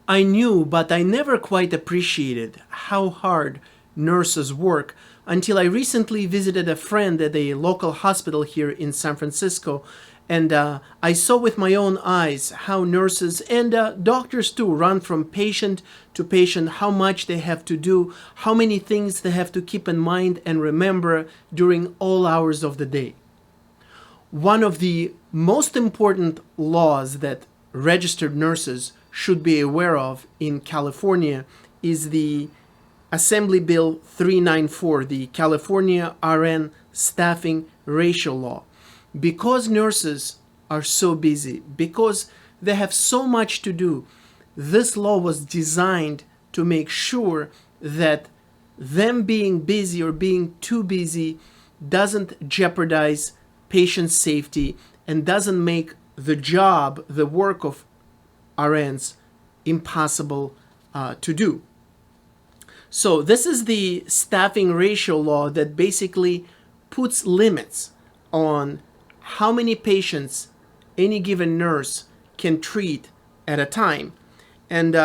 I knew, but I never quite appreciated how hard nurses work until I recently visited a friend at a local hospital here in San Francisco, and I saw with my own eyes how nurses and doctors too run from patient to patient, how much they have to do, how many things they have to keep in mind and remember during all hours of the day. One of the most important laws that registered nurses should be aware of in California is the Assembly Bill 394, the California RN Staffing Ratio Law. Because nurses are so busy, because they have so much to do, this law was designed to make sure that them being busy or being too busy doesn't jeopardize patient safety and doesn't make the job, the work of RNs, impossible to do. So this is the staffing ratio law that basically puts limits on how many patients any given nurse can treat at a time. And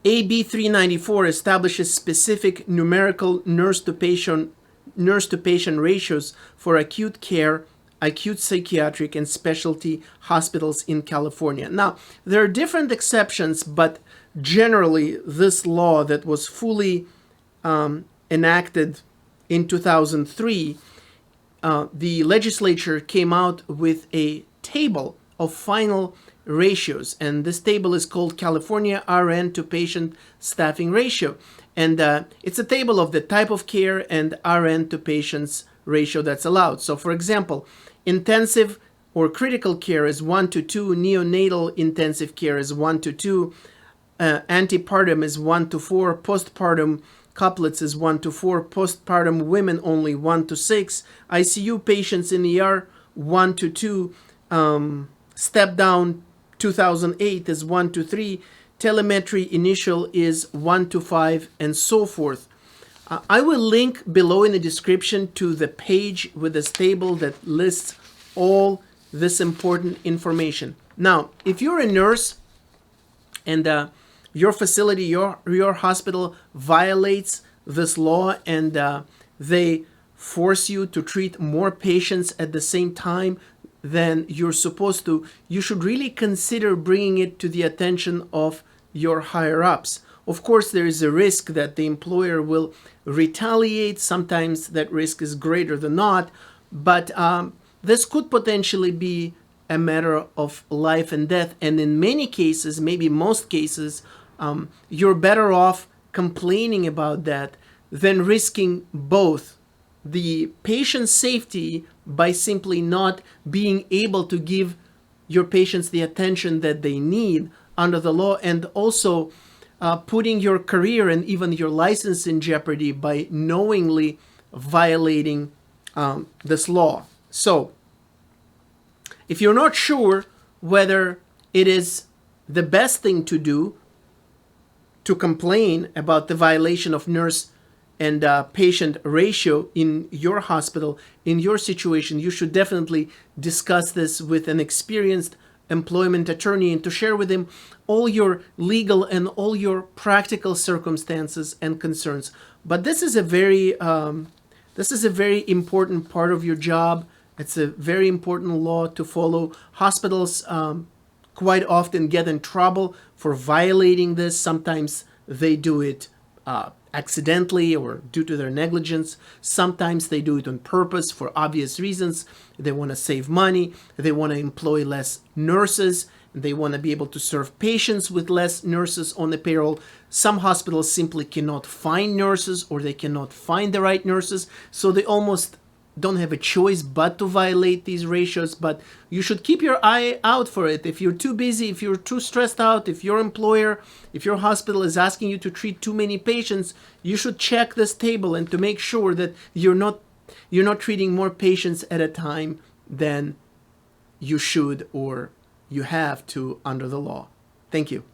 AB 394 establishes specific numerical nurse-to-patient ratios for acute care, acute psychiatric, and specialty hospitals in California. Now, there are different exceptions, but generally, this law that was fully enacted in 2003, the legislature came out with a table of final ratios, and this table is called California RN to patient staffing ratio. And it's a table of the type of care and RN to patients ratio that's allowed. So, for example, intensive or critical care is 1:2, neonatal intensive care is 1:2, antepartum is 1:4, postpartum couplets is 1:4, postpartum women only 1:6, ICU patients in ER 1:2, step down 2008 is 1:3, telemetry initial is 1:5, and so forth. I will link below in the description to the page with this table that lists all this important information. Now, if you're a nurse and your facility, your hospital violates this law and they force you to treat more patients at the same time than you're supposed to, you should really consider bringing it to the attention of your higher-ups. Of course, there is a risk that the employer will retaliate. Sometimes that risk is greater than not, but this could potentially be a matter of life and death. And in many cases, maybe most cases, you're better off complaining about that than risking both the patient's safety by simply not being able to give your patients the attention that they need under the law, and also putting your career and even your license in jeopardy by knowingly violating this law. So, if you're not sure whether it is the best thing to do to complain about the violation of nurse and patient ratio in your hospital, in your situation, you should definitely discuss this with an experienced employment attorney and to share with him all your legal and all your practical circumstances and concerns. But this is a very important part of your job. It's a very important law to follow. Hospitals quite often get in trouble for violating this. Sometimes they do it accidentally or due to their negligence. Sometimes they do it on purpose for obvious reasons. They want to save money. They want to employ less nurses. They want to be able to serve patients with less nurses on the payroll. Some hospitals simply cannot find nurses, or they cannot find the right nurses, so they almost don't have a choice but to violate these ratios. But you should keep your eye out for it. If you're too busy, if you're too stressed out, if your employer, if your hospital is asking you to treat too many patients, you should check this table and to make sure that you're not treating more patients at a time than you should or you have to under the law. Thank you.